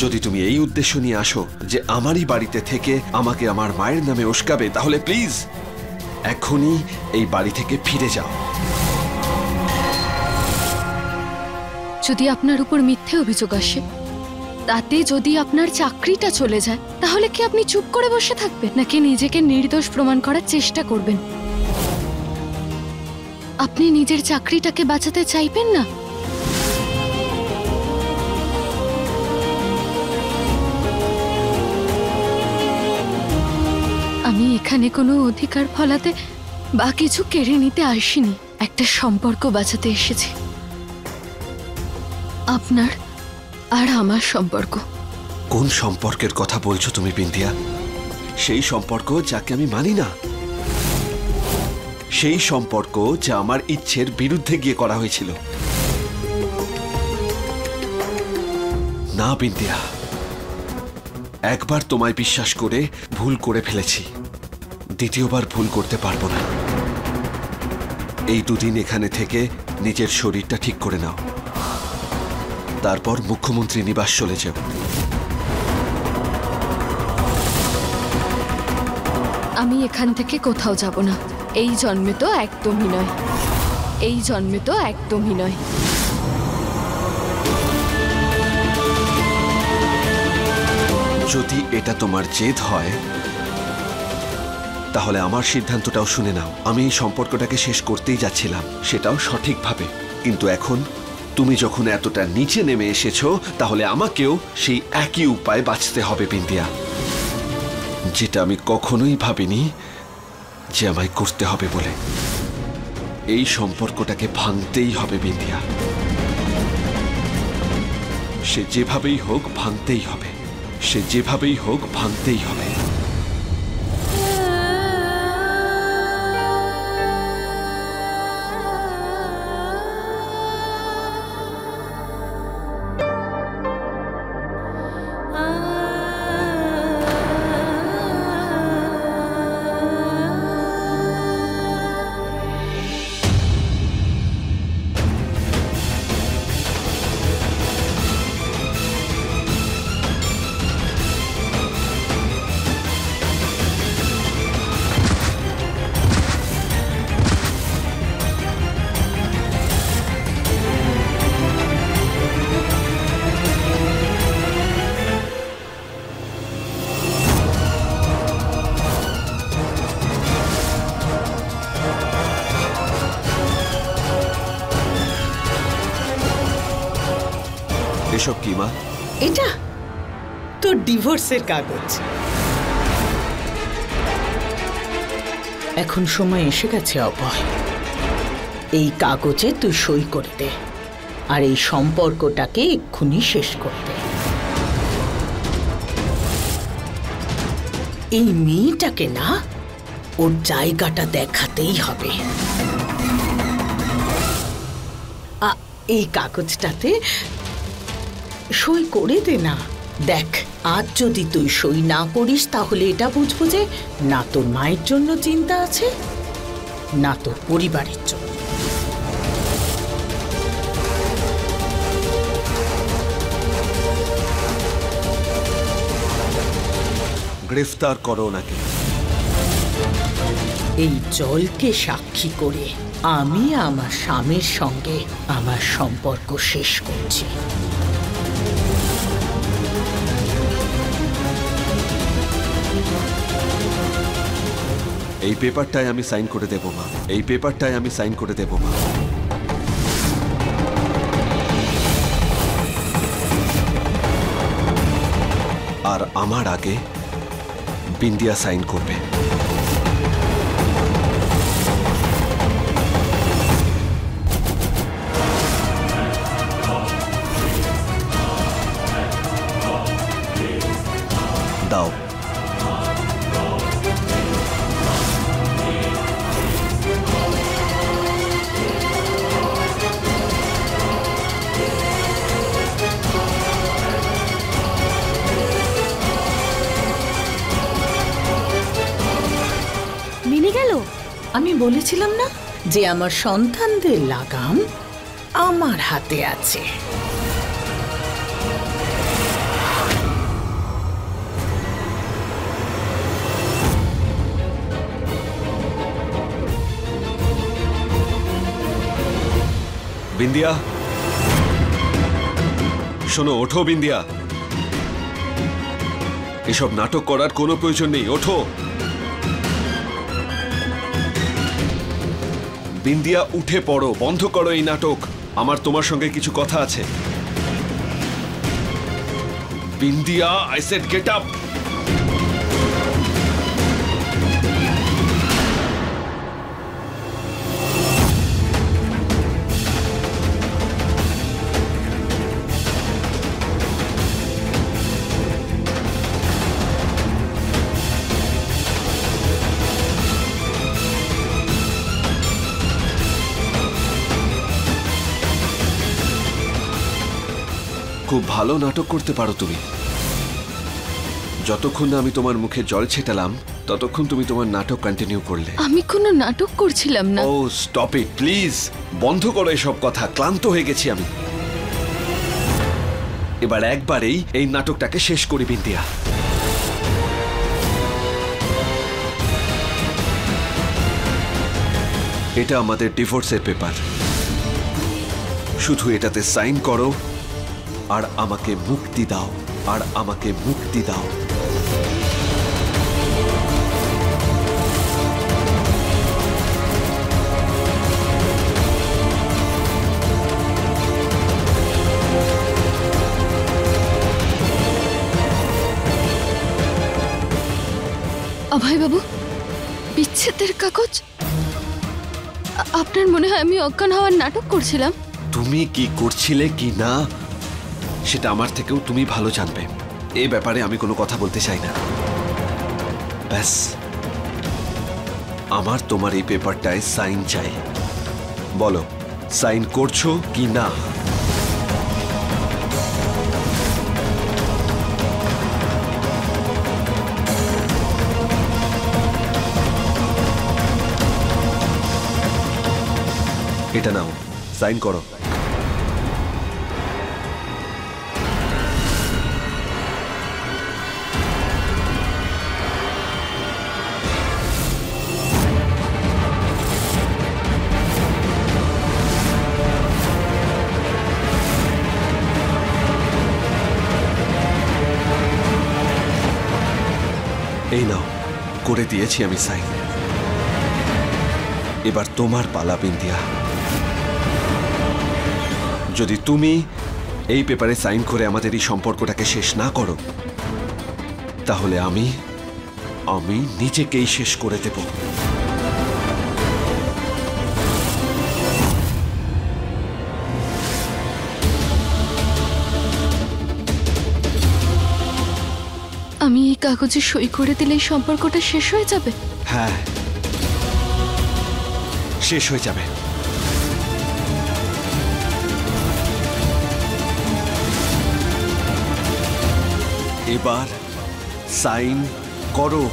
যদি তুমি এই উদ্দেশ্য নিয়ে আসো যে আমারই বাড়িতে থেকে আমাকে আমার মায়ের নামে উস্কাবে, তাহলে প্লিজ এখনই এই বাড়ি থেকে ফিরে যাও। যদি আপনার উপর মিথ্যে অভিযোগ আসে, তাতে যদি আপনার চাকরিটা চলে যায়, তাহলে কি আপনি চুপ করে বসে থাকবেন, নাকি নিজেকে নির্দোষ প্রমাণ করার চেষ্টা করবেন? আপনি নিজের চাকরিটাকে বাঁচাতে চাইবেন না? আমি এখানে কোনো অধিকার ফলাতে বা কিছু কেড়ে নিতে আসিনি, একটা সম্পর্ক বাঁচাতে এসেছি। আপনার আর আমার সম্পর্ক। কোন সম্পর্কের কথা বলছো তুমি বিন্দিয়া? সেই সম্পর্ক যাকে আমি মানি না, সেই সম্পর্ক যা আমার ইচ্ছের বিরুদ্ধে গিয়ে করা হয়েছিল। না বিন্দিয়া, একবার তোমায় বিশ্বাস করে ভুল করে ফেলেছি, দ্বিতীয়বার ভুল করতে পারবো না। এই দুদিন এখানে থেকে নিজের শরীরটা ঠিক করে নাও, তারপর মুখ্যমন্ত্রী নিবাস চলে যাও। আমি এখান থেকে কোথাও যাব না, এই জন্মে তো একদমই নয়, এই জন্মে তো একদমই নয়। যদি এটা তোমার জেদ হয়, তাহলে আমার সিদ্ধান্তটাও শুনে নাও। আমি এই সম্পর্কটাকে শেষ করতেই যাচ্ছিলাম, সেটাও সঠিকভাবে, কিন্তু এখন তুমি যখন এতটা নিচে নেমে এসেছো, তাহলে আমাকেও সেই একই উপায় বাঁচতে হবে বিন্দিয়া, যেটা আমি কখনোই ভাবিনি যে আমায় করতে হবে বলে। এই সম্পর্কটাকে ভাঙতেই হবে বিন্দিয়া, সে যেভাবেই হোক ভাঙতেই হবে, সে যেভাবেই হোক ভাঙতেই হবে। এসব কি মা? এটা তোর ডিভোর্সের কাগজ। এখন সময় এসে গেছে অভয়, এই কাগজে তুই সই করে দে আর এই সম্পর্কটাকে এক্ষুনি শেষ করে দে। এই মেয়েটাকে না, ওর জায়গাটা দেখাতেই হবে। এই কাগজটাতে সই করে দে না। দেখ, আজ যদি তুই সই না করিস, তাহলে এটা বুঝবো যে না তোর মায়ের জন্য চিন্তা আছে, না তোর পরিবারের জন্য। গ্রেফতার করো ওনাকে। এই জলকে সাক্ষী করে আমি আমার স্বামীর সঙ্গে আমার সম্পর্ক শেষ করছি। এই পেপারটায় আমি সাইন করে দেব মা, এই পেপারটায় আমি সাইন করে দেব মা। আর আমার আগে বিন্দিয়া সাইন করবে। দাও। আমি বলেছিলাম না যে আমার সন্তানদের লাগাম আমার হাতে আছে। বিন্দিয়া, শোনো, ওঠো বিন্দিয়া। এসব নাটক করার কোনো প্রয়োজন নেই, ওঠো। বিন্দিয়া, উঠে পড়ো, বন্ধ করো এই নাটক। আমার তোমার সঙ্গে কিছু কথা আছে। Bindiya, I said get up. খুব ভালো নাটক করতে পারো তুমি। যতক্ষণ না আমি তোমার মুখে জল ছেটালাম ততক্ষণ তুমি তোমার নাটক কন্টিনিউ করলে। আমি কোনো নাটক করছিলাম না। ও স্টপ ইট প্লিজ, বন্ধ করো এসব কথা, ক্লান্ত হয়ে গেছি আমি। এবার একবারেই এই নাটকটাকে শেষ করি বিন্দিয়া। এটা আমাদের ডিভোর্সের পেপার, শুধু এটাতে সাইন করো আর আমাকে মুক্তি দাও, আর আমাকে মুক্তি দাও। অভয় বাবু, বিচ্ছেদের কাগজ? আপনার মনে হয় আমি অজ্ঞান হওয়ার নাটক করছিলাম? তুমি কি করছিলে কি না সেটা আমার থেকেও তুমি ভালো জানবে। এই ব্যাপারে আমি কোনো কথা বলতে চাই না। ব্যাস, আমার তোমার এই পেপারটায় সাইন চাই। বলো, সাইন করছো কি না? এটা নাও, সাইন করো। এই নাও, করে দিয়েছি আমি সাইন। এবার তোমার পালা বিন্দিয়া। যদি তুমি এই পেপারে সাইন করে আমাদের এই সম্পর্কটাকে শেষ না করো তাহলে আমি নিজেকেই শেষ করে দেব। আমি এই কাগজে সই করে দিলে এই সম্পর্কটা শেষ হয়ে যাবে? হ্যাঁ, শেষ হয়ে যাবে। এবার সাইন করো।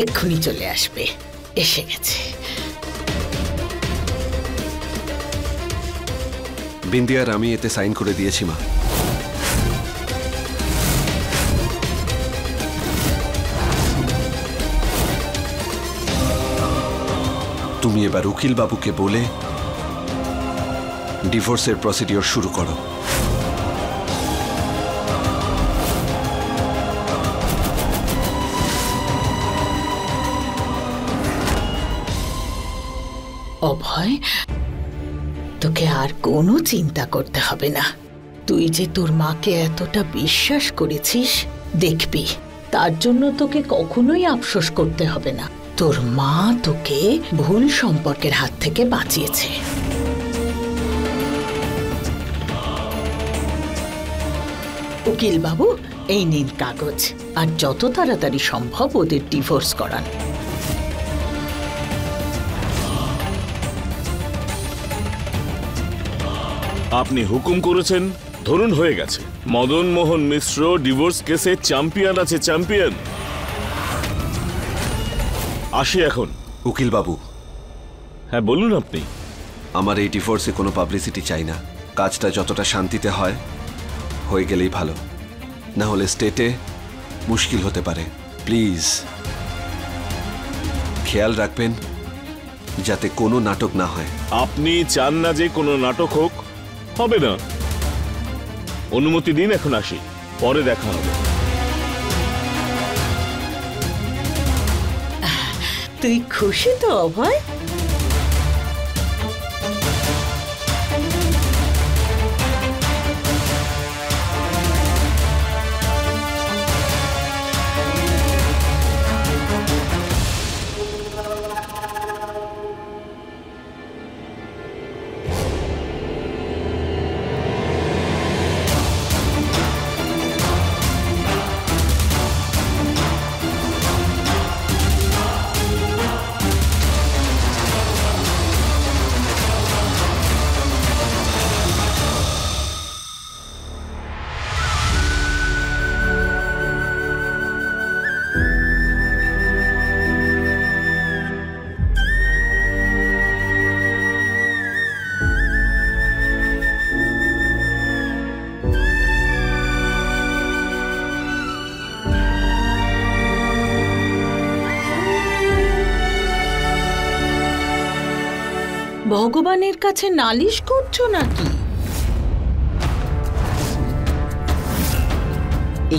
এক্ষুনি চলে আসবে। এসে গেছে। বিন্দিয়ার আমি এতে সাইন করে দিয়েছি মা। তুমি এবার উকিল বাবুকে বলে ডিভোর্সের প্রসিডিওর শুরু করো। অভয়, তোকে আর কোনো চিন্তা করতে হবে না। তুই যে তোর মাকে এতটা বিশ্বাস করেছিস, দেখবি তার জন্য তোকে কখনোই আফসোস করতে হবে না। তোর মা তোকে ভুল সম্পর্কের হাত থেকে বাঁচিয়েছে। উকিল বাবু, এই নিন কাগজ, আর যত তাড়াতাড়ি সম্ভব ওদের ডিভোর্স করান। আপনি হুকুম করেছেন, ধরুন হয়ে গেছে। মদন মোহন মিশ্র ডিভোর্স কেসে চ্যাম্পিয়ন আছে, চ্যাম্পিয়ন। আসি এখন। উকিল বাবু, হ্যাঁ বলুন আপনি। আমার এই ডিভোর্সে কোনো পাবলিসিটি চাই না। কাজটা যতটা শান্তিতে হয় হয়ে গেলেই ভালো, না হলে স্টেটে মুশকিল হতে পারে। প্লিজ খেয়াল রাখবেন যাতে কোনো নাটক না হয়। আপনি চান না যে কোনো নাটক হোক? হবে না। অনুমতি দিন, এখন আসি, পরে দেখা হবে। তুই খুশি তো অভয়? ভগবানের কাছে নালিশ করছো নাকি?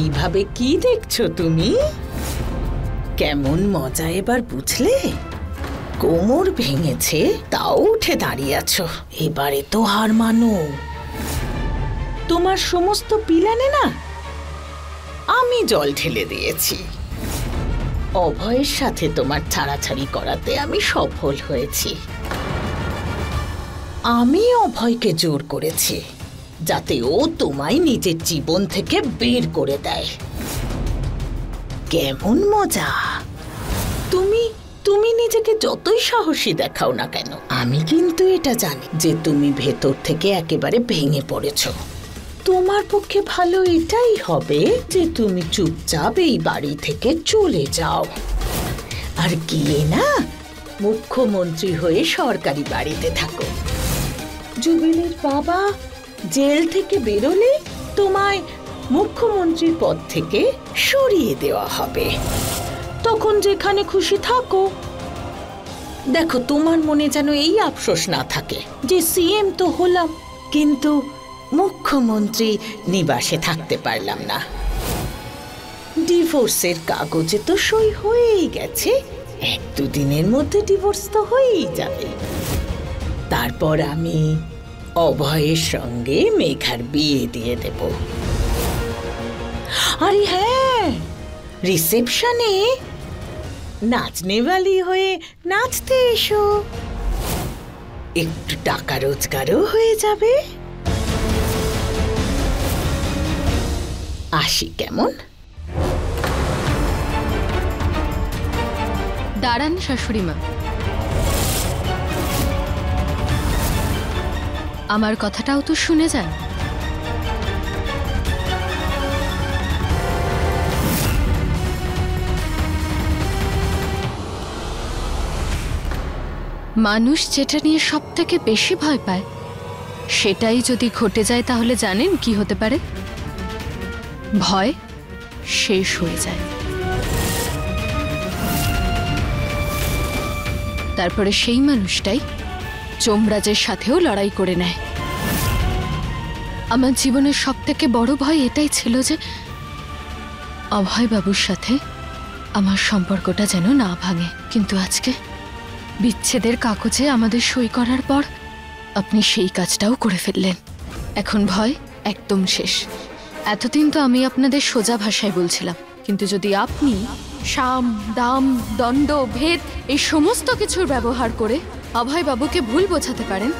এইভাবে কি দেখছো তুমি? কেমন মজা এবার বুঝলে? কোমর ভেঙেছে তাও উঠে দাঁড়িয়ে আছো। এবারে তো হার মানো। তোমার সমস্ত প্ল্যানে না আমি জল ঢেলে দিয়েছি। অভয়ের সাথে তোমার ছাড়াছাড়ি করাতে আমি সফল হয়েছি। আমি অভয়কে জোর করেছি যাতে ও তোমায় নিজের জীবন থেকে বের করে দেয়। কেমন মজা! তুমি নিজেকে যতই সাহসী দেখাও না কেন, আমি কিন্তু এটা জানি যে তুমি ভেতর থেকে একেবারে ভেঙে পড়েছো। তোমার পক্ষে ভালো এটাই হবে যে তুমি চুপচাপ এই বাড়ি থেকে চলে যাও, আর গিয়ে না মুখ্যমন্ত্রী হয়ে সরকারি বাড়িতে থাকো। জুবিলির বাবা জেল থেকে বেরোলে তোমায় মুখ্যমন্ত্রীর পদ থেকে সরিয়ে দেওয়া হবে। তখন যেখানে খুশি থাকো। দেখো, তোমার মনে যেন এই আফসোস না থাকে যে সিএম তো হলাম কিন্তু মুখ্যমন্ত্রী নিবাসে থাকতে পারলাম না। ডিভোর্সের কাগজে তো সই হয়েই গেছে, 1-2 দিনের মধ্যে ডিভোর্স তো হয়েই যাবে। তারপর আমি অভয়ের সঙ্গে মেঘার বিয়ে দিয়ে দেব। আরে হ্যাঁ, রিসেপশনে নাচনেওয়ালি হয়ে নাচতে এসো, একটু টাকা রোজগারও হয়ে যাবে। আসি কেমন? দাঁড়ান শাশুড়ি মা, আমার কথাটাও তো শুনে যান। মানুষ যেটা নিয়ে সব থেকে বেশি ভয় পায় সেটাই যদি ঘটে যায় তাহলে জানেন কি হতে পারে? ভয় শেষ হয়ে যায়। তারপরে সেই মানুষটাই যমরাজের সাথেও লড়াই করে নেয়। আমার জীবনের সব থেকে বড় ভয় এটাই ছিল যে অভয় বাবুর সাথে আমার সম্পর্কটা যেন না ভাঙে। কিন্তু আজকে বিচ্ছেদের কাগজে আমাদের সই করার পর আপনি সেই কাজটাও করে ফেললেন। এখন ভয় একদম শেষ। এতদিন তো আমি আপনাদের সোজা ভাষায় বলছিলাম, কিন্তু যদি আপনি সাম দাম দণ্ড ভেদ এই সমস্ত কিছুর ব্যবহার করে অভয় বাবুকে ভুল বোঝাতে পারেন,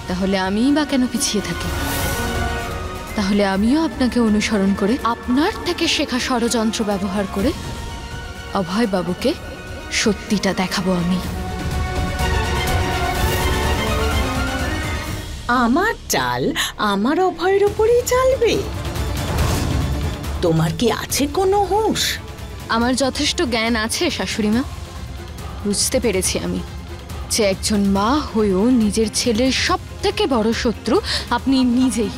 তাহলে আমিই বা কেন পিছিয়ে থাকি? তাহলে আমিও আপনাকে অনুসরণ করে আপনার থেকে শেখা ষড়যন্ত্র ব্যবহার করে অভয় বাবুকে সত্যিটা দেখাবো আমি। আমার চাল আমার অভয়ের ওপরেই চালবে? তোমার কি আছে কোনো হুঁশ? আমার যথেষ্ট জ্ঞান আছে শাশুড়িমা। বুঝতে পেরেছি আমি যে একজন মা হয়েও নিজের ছেলের সব থেকে বড় শত্রু আপনি নিজেই।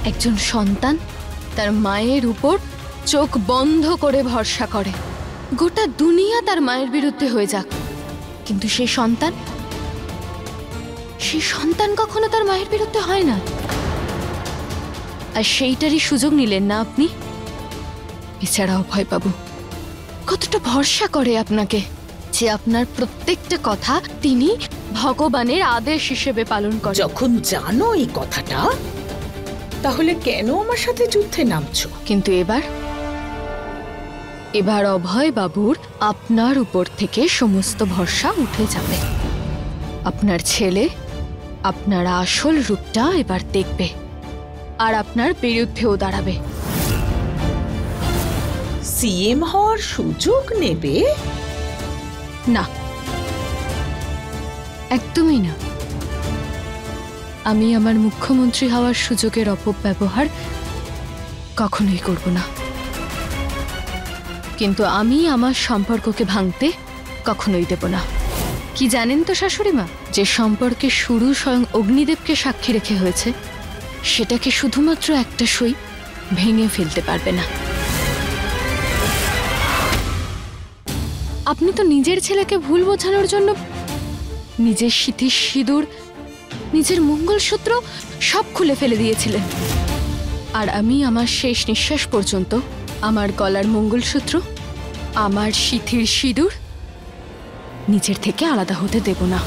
একজন সন্তান তার মায়ের উপর চোখ বন্ধ করে ভরসা করে, গোটা দুনিয়া তার মায়ের বিরুদ্ধে হয়ে যাক, কিন্তু সেই সন্তান কখনো তার মায়ের বিরুদ্ধে হয় না। আর সেইটারই সুযোগ নিলেন না আপনি। বেচারা অভয় বাবু কতটা ভরসা করে আপনাকে যে আপনার প্রত্যেকটা কথা তিনি ভগবানের আদেশ হিসেবে পালন করেন। যখন জানো এই কথাটা, তাহলে কেন আমার সাথে যুদ্ধে নামছো? কিন্তু এবার অভয় বাবুর আপনার উপর থেকে সমস্ত ভরসা উঠে যাবে। আপনার ছেলে আপনার আসল রূপটা এবার দেখবে আর আপনার বিরুদ্ধেও দাঁড়াবে। সিএম হওয়ার সুযোগ নেবে? না, একদমই না। আমি আমার মুখ্যমন্ত্রী হওয়ার সুযোগের অপব্যবহার কখনোই করব না। কিন্তু আমি আমার সম্পর্ককে ভাঙতে কখনোই দেব না। কি জানেন তো শাশুড়িমা, যে সম্পর্কের শুরু স্বয়ং অগ্নিদেবকে সাক্ষী রেখে হয়েছে, সেটাকে শুধুমাত্র একটা সই ভেঙে ফেলতে পারবে না। আপনি তো নিজের ছেলেকে ভুল বোঝানোর জন্য নিজের সিঁথির সিঁদুর, নিজের মঙ্গলসূত্র সব খুলে ফেলে দিয়েছিলেন। আর আমি আমার শেষ নিঃশ্বাস পর্যন্ত আমার গলার মঙ্গলসূত্র, আমার সিঁথির সিঁদুর নিজের থেকে আলাদা হতে দেব না।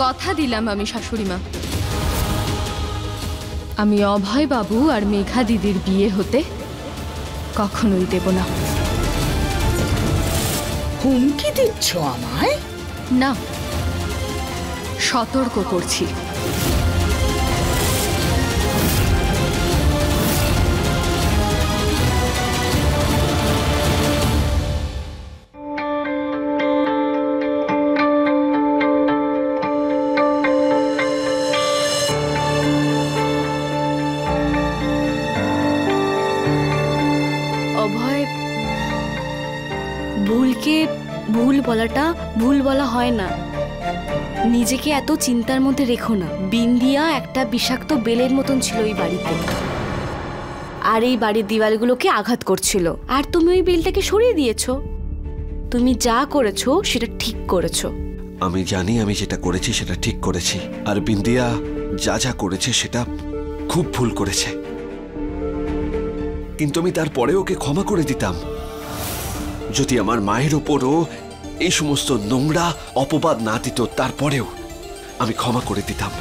কথা দিলাম আমি শাশুড়িমা, আমি অভয় বাবু আর মেঘা দিদির বিয়ে হতে কখনোই দেব না। হুমকি দিচ্ছ আমায়? না, সতর্ক করছি। অভয়, ভুলকে ভুল বলাটা ভুল বলা হয় না। নিজেকে এত চিন্তার মধ্যে রেখো না। বিন্দিয়া একটা বিষাক্ত বেলের মতন ছিল এই বাড়িতে, আর এই বাড়ির দিওয়ালগুলোকে আঘাত করছিল, আর তুমি ওই বেলটাকে সরিয়ে দিয়েছো। তুমি যা করেছো সেটা ঠিক করেছো। আমি জানি আমি যেটা করেছি সেটা ঠিক করেছি, আর বিন্দিয়া যা যা করেছে সেটা খুব ভুল করেছে। কিন্তু আমি তারপরে ওকে ক্ষমা করে দিতাম যদি আমার মায়ের ওপরও এই সমস্ত নোংরা অপবাদ না দিত। তারপরেও আমি ক্ষমা করে দিতাম।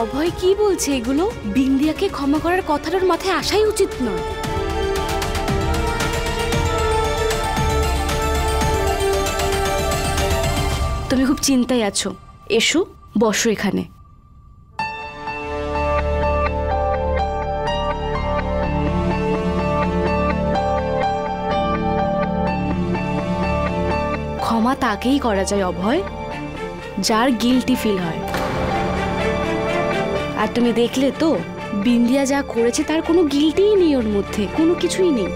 অভয় কি বলছে এগুলো? বিন্দিয়াকে ক্ষমা করার কথাটার মাথায় আসাই উচিত নয়। তুমি খুব চিন্তায় আছো, এসো বসো এখানে। ক্ষমা তাকেই করা যায় অভয়, যার গিল্টি ফিল হয়। আর তুমি দেখলে তো বিন্দিয়া যা করেছে তার কোনো গিল্টিই নেই, ওর মধ্যে কোনো কিছুই নেই।